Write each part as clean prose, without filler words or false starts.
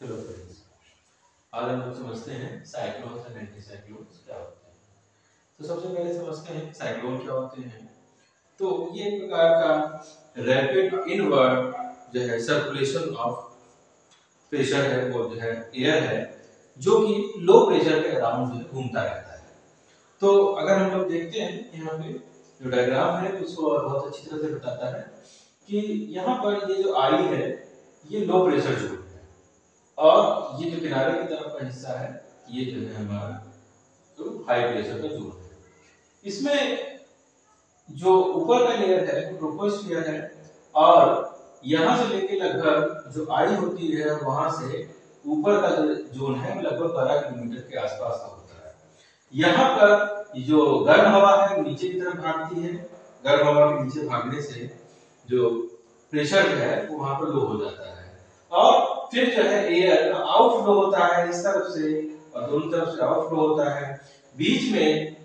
चलो फ्रेंड्स, आज हम लोग समझते हैं साइक्लोन्स एंड एंटी साइक्लोन्स क्या होते हैं। तो सबसे पहले समझते हैं साइक्लोन क्या होते हैं। तो ये एक प्रकार का रैपिड इनवर्ड जो है सर्कुलेशन ऑफ प्रेशर है, वो जो है एयर है, जो कि लो प्रेशर के अराउंड जो है घूमता रहता है। तो अगर हम लोग देखते हैं यहाँ पे जो डायग्राम है उसको बहुत अच्छी तरह से बताता है कि यहाँ पर ये जो आई है ये लो प्रेशर जोन है, और ये जो किनारे की तरफ का हिस्सा है ये जो है हमारा तो हाई प्रेशर का जोन है। इसमें जो ऊपर का लेयर है वो ट्रोपोस्फियर है, और यहां से लेके लगभग जो आई होती है वहां से ऊपर का जो जोन है लगभग 12 किलोमीटर के आसपास का होता है। यहाँ पर जो गर्म हवा है वो नीचे की तरफ भागती है। गर्म हवा के नीचे भागने से जो प्रेशर जो है वो वहां पर लो हो जाता है, और फिर जो है एयर आउटफ्लो होता है इस तरफ से और दोनों तरफ से आउटफ्लो होता है। बीच में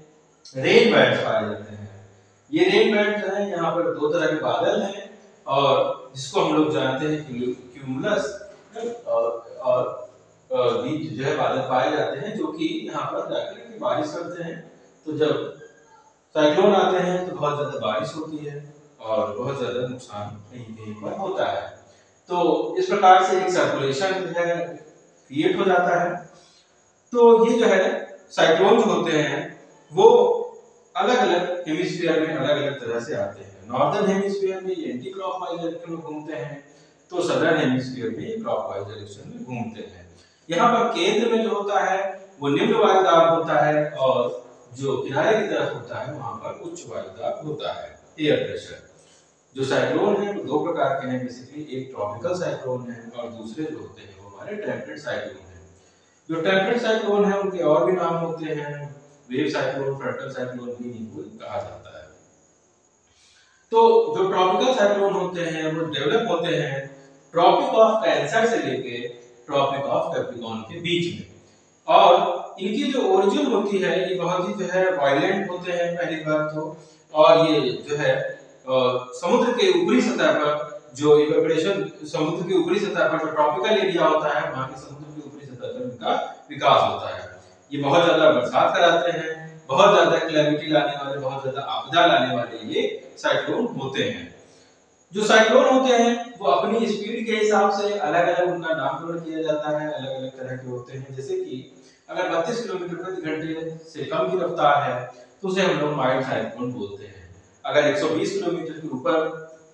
रेन बैंड्स पाए जाते हैं। ये रेन बैंड जो है यहाँ पर दो तरह के बादल हैं, और जिसको हम लोग जानते हैं क्यूमुलस, और बीच जो है बादल पाए जाते हैं जो कि यहाँ पर जाकर बारिश करते हैं। तो जब साइक्लोन आते हैं तो बहुत ज्यादा बारिश होती है और बहुत ज्यादा नुकसान कहीं कहीं पर होता है। तो इस प्रकार से एक सर्कुलेशन जो है क्रिएट हो जाता है। तो ये जो है साइक्लोन जो होते हैं वो अलग अलग हेमिस्फीयर में अलग अलग तरह से आते हैं। नॉर्दर्न हेमिस्फीयर में ये एंटी क्लॉकवाइज डायरेक्शन में घूमते हैं, तो सदर्न हेमिस्फीयर में क्लॉकवाइज डायरेक्शन में घूमते हैं। यहाँ पर केंद्र में जो होता है वो निम्न वायुदाब होता है, और जो किनारे की तरफ होता है वहां पर उच्च वायुदाब होता है, एयर प्रेशर। जो साइक्लोन है वो दो प्रकार के हैं बेसिकली, एक ट्रॉपिकल साइक्लोन है और दूसरे जो होते हैं वो हमारे टेम्परेट साइक्लोन है। जो टेम्परेट साइक्लोन है उनके और भी नाम होते हैं, वेव साइक्लोन, फ्रंटल साइक्लोन भी इनको कहा जाता है। तो जो ट्रॉपिकल साइक्लोन होते हैं वो डेवलप होते हैं ट्रॉपिक ऑफ कैंसर से लेके ट्रॉपिक ऑफ कैप्रिकॉर्न के बीच में, और इनकी जो ओरिजिन होती है ये बहुत ही जो है वायलेंट होते हैं पहली बात तो, और ये जो है समुद्र के ऊपरी सतह पर जो इवेपोरेशन, समुद्र की ऊपरी सतह पर जो ट्रॉपिकल एरिया होता है वहां के समुद्र की ऊपरी सतह पर इनका विकास होता है। ये बहुत ज्यादा बरसात कराते हैं, बहुत ज्यादा कैलेमिटी लाने वाले, बहुत ज्यादा आपदा लाने वाले ये साइक्लोन होते हैं। जो साइक्लोन होते हैं वो अपनी स्पीड के हिसाब से अलग अलग उनका नामकरण किया जाता है, अलग अलग तरह के होते हैं। जैसे कि अगर 32 किलोमीटर प्रति घंटे से कम की रफ्तार है तो उसे हम लोग माइल्ड साइक्लोन बोलते हैं। अगर 120 किलोमीटर के ऊपर,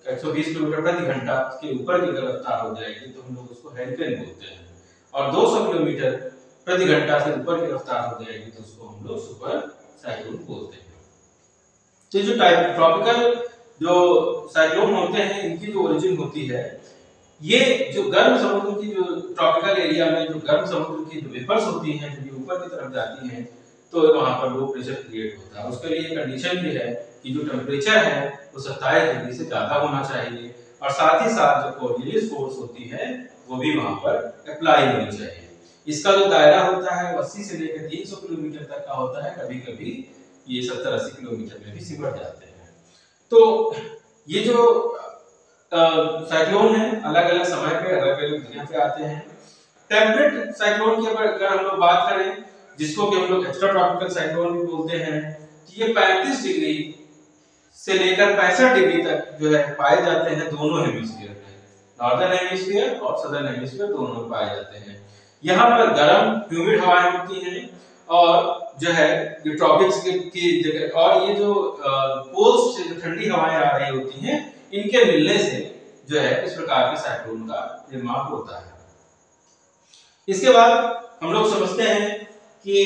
120 किलोमीटर प्रति घंटा के ऊपर की रफ्तार हो जाएगी तो हम लोग उसको हेरिकेन बोलते हैं, और 200 किलोमीटर प्रति घंटा से ऊपर की रफ्तार हो जाएगी तो उसको हम लोग सुपर साइक्लोन बोलते हैं। तो जो टाइप ट्रॉपिकल जो साइक्लोन होते हैं इनकी जो ओरिजिन होती है, ये जो गर्म समुद्र की जो ट्रॉपिकल एरिया में जो गर्म समुद्र की जो वेपर्स होती हैं जो ऊपर की तरफ जाती हैं तो वहां पर लो प्रेशर क्रिएट होता है। उसके लिए कंडीशन भी है कि जो टेम्परेचर है वो 27 डिग्री से ज्यादा होना चाहिए, और साथ ही साथ जो कोरियलिस फोर्स होती है वो भी वहां पर अप्लाई होनी चाहिए। इसका जो दायरा होता है 80 से लेकर 300 किलोमीटर तक का होता है, कभी कभी ये 70-80 किलोमीटर में भी सिमट जाते हैं। तो ये जो साइक्लोन है अलग अलग समय पे अलग अलग जगह पे आते हैं। टेम्परेट साइक्लोन की अगर हम लोग बात करें, जिसको कि हम लोग एक्स्ट्रा ट्रॉपिकल साइक्लोन भी बोलते हैं, तो ये 35 डिग्री से लेकर 65 डिग्री तक जो है पाए जाते हैं दोनों हेमिस्फीयर में, नॉर्दर्न हेमिस्फीयर और सदर्न हेमिस्फीयर दोनों में पाए जाते हैं। यहाँ पर गर्म ह्यूमिड हवाएं होती हैं, और जो है ये ट्रॉपिक्स की जगह, और ये जो पोल्स से जो ठंडी हवाएं आ रही होती हैं इनके मिलने से जो है इस प्रकार के साइक्लोन का निर्माण होता है। इसके बाद हम लोग समझते हैं कि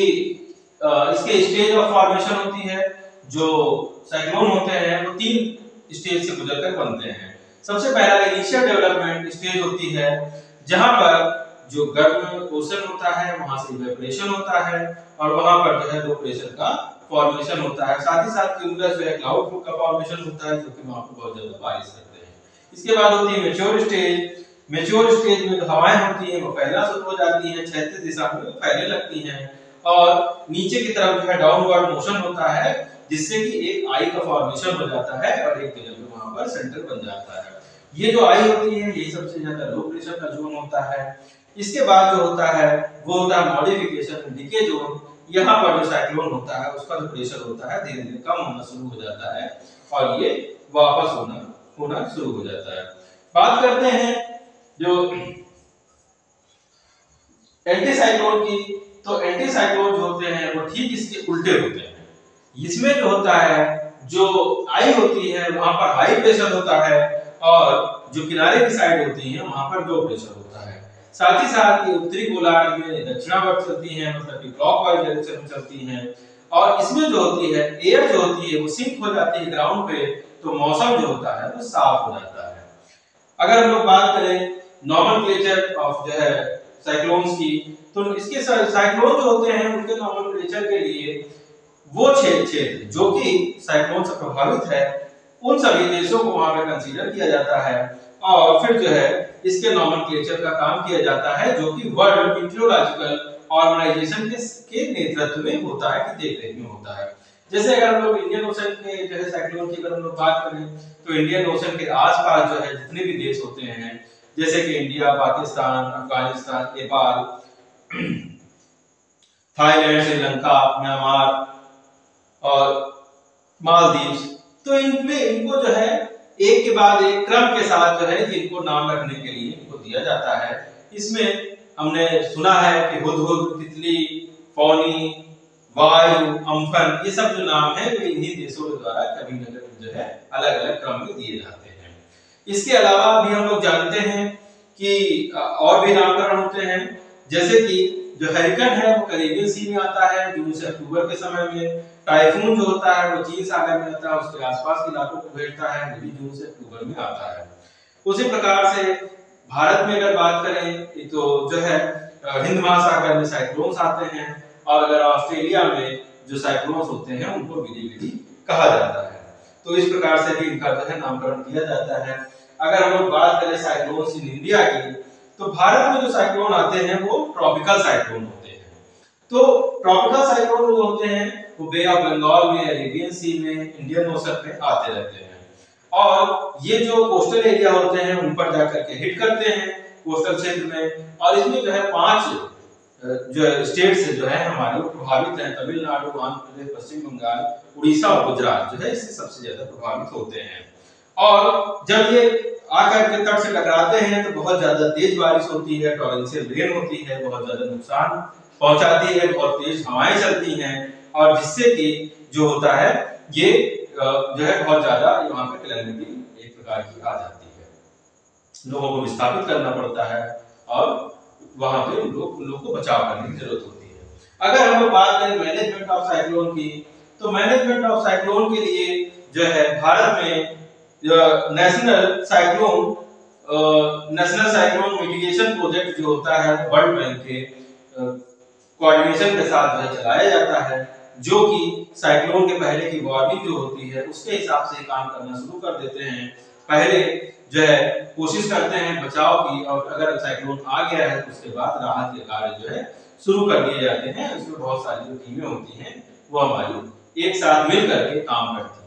इसके स्टेज ऑफ फॉर्मेशन होती है। जो साइक्लोन होते हैं वो 3 स्टेज से गुजरकर बनते हैं। सबसे पहला इनिशियल डेवलपमेंट स्टेज होती है, जहां पर जो गर्म ओशन होता है वहां से इवेपोरेशन होता है, और वहां पर जो है लो प्रेशर का फॉर्मेशन होता है। साथ ही साथ क्यूमुलस जो है क्लाउड का फॉर्मेशन होता है, जो कि वहां पर बहुत ज्यादा बारिश करते हैं। इसके बाद होती है मैच्योर स्टेज। मैच्योर स्टेज में जो हवाएं होती हैं वो फैलना शुरू हो जाती हैं, क्षैतिज दिशा में फैलने लगती हैं, और नीचे की तरफ जो है डाउनवर्ड मोशन होता है, जिससे कि एक आई का फॉर्मेशन हो जाता है और एक जगह पे वहां पर सेंटर बन जाता है। ये जो आई होती है यही सबसे ज्यादा लो प्रेशर का जोन होता है। इसके बाद जो होता है वो होता है मॉडिफिकेशन, डिके जोन। यहाँ पर जो साइक्लोन होता है उसका जो प्रेशर होता है धीरे धीरे कम होना शुरू हो जाता है और ये वापस होना शुरू हो जाता है। बात करते हैं जो एंटी साइक्लोन की, तो एंटी साइक्लोन जो होते हैं वो ठीक इसके उल्टे होते हैं। इसमें जो होता है जो आई होती है वहां पर हाई प्रेशर होता है और जो किनारे की साइड होती है वहां पर लो प्रेशर होता है। साथ ही साथ ये उत्तरी गोलार्ध में दक्षिणावर्त चलती हैं, मतलब कि क्लॉकवाइज डायरेक्शन में चलती हैं। और इसमें जो होती है एयर जो होती है वो सिंक हो जाती है ग्राउंड पे, तो मौसम जो होता है वो साफ हो जाता है। अगर हम लोग बात करें नॉमेनक्लेचर ऑफ जो है साइक्लोन्स की, तो इसके साइक्लोन जो होते हैं उनके नॉमेनक्लेचर के लिए वो क्षेत्र जो कि साइक्लोन से प्रभावित है उन सभी देशों को वहां पे कंसीडर किया जाता है और फिर जो है इसके नॉमेनक्लेचर का काम किया जाता है जो कि वर्ल्ड मीटियोलॉजिकल ऑर्गेनाइजेशन के नेतृत्व में होता है, कि देखरेख में होता है। जैसे अगर हम लोग इंडियन ओशन के जो है साइक्लोन की अगर हम लोग बात करें तो इंडियन ओशन के आसपास जो है जितने भी देश होते हैं जैसे कि India, Pakistan, Afghanistan, Nepal, Thailand, Sri Lanka, Myanmar और मालदीव, तो इनमें इनको जो है एक के बाद एक क्रम के साथ जो है इनको नाम रखने के लिए इनको दिया जाता है। इसमें हमने सुना है कि हुदहुद, तितली, फौनी, वायु, अम्फन, ये सब जो नाम है वे इन्हीं देशों के द्वारा कभी न कभी जो है अलग अलग क्रम में दिए जाते हैं। इसके अलावा भी हम लोग जानते हैं कि और भी नामकरण होते हैं, जैसे कि जो हैरिकेन है वो कैरेबियन सी में आता है जून से अक्टूबर के समय में। टाइफून जो होता है वो चीन सागर में आता है, उसके आसपास के इलाकों को भेजता है, वो भी जून से अक्टूबर में आता है। उसी प्रकार से भारत में अगर बात करें तो जो है हिंद महासागर में साइक्लोन्स आते हैं और अगर ऑस्ट्रेलिया में जो साइक्लोन्स होते हैं उनको विधि कहा जाता है। तो इस प्रकार से भी इनका जो है नामकरण किया जाता है। अगर हम लोग बात करें साइक्लोन्स इन इंडिया की, तो भारत में जो साइक्लोन आते हैं वो ट्रॉपिकल साइक्लोन होते हैं। तो ट्रॉपिकल साइक्लोन जो होते हैं वो बे ऑफ बंगाल में, अरेबियन सी में, इंडियन ओशन में आते रहते हैं और ये जो कोस्टल एरिया होते हैं उन पर जाकर के हिट करते हैं कोस्टल क्षेत्र में। और इसमें जो है 5 जो स्टेट्स जो है हमारे प्रभावित हैं, तमिलनाडु, आंध्र प्रदेश, पश्चिम बंगाल, उड़ीसा और गुजरात जो है इससे सबसे ज्यादा प्रभावित होते हैं। और जब ये आकर के तट से टकराते हैं तो बहुत ज्यादा तेज बारिश होती है, टॉरेंशियल रेन होती है, बहुत ज्यादा नुकसान पहुंचाती है, बहुत तेज हवाएं चलती हैं और जिससे कि जो होता है ये जो है बहुत ज्यादा वहां पे कैलेमिटी एक प्रकार की आ जाती है। लोगों को विस्थापित करना पड़ता है और वहां पे उन लोगों को बचाव करने की जरूरत होती है। अगर हम लोग बात करें मैनेजमेंट ऑफ साइक्लोन की, तो मैनेजमेंट ऑफ साइक्लोन के लिए जो है भारत में नेशनल साइक्लोन मिटिगेशन प्रोजेक्ट जो होता है वर्ल्ड बैंक के कोऑर्डिनेशन के साथ जो है चलाया जाता है, जो कि साइक्लोन के पहले की वार्निंग जो होती है उसके हिसाब से काम करना शुरू कर देते हैं। पहले जो है कोशिश करते हैं बचाव की और अगर साइक्लोन आ गया है तो उसके बाद राहत के कार्य जो है शुरू कर दिए जाते हैं। इसमें बहुत सारी जो टीमें होती हैं वो हमारी एक साथ मिल करके काम करती हैं।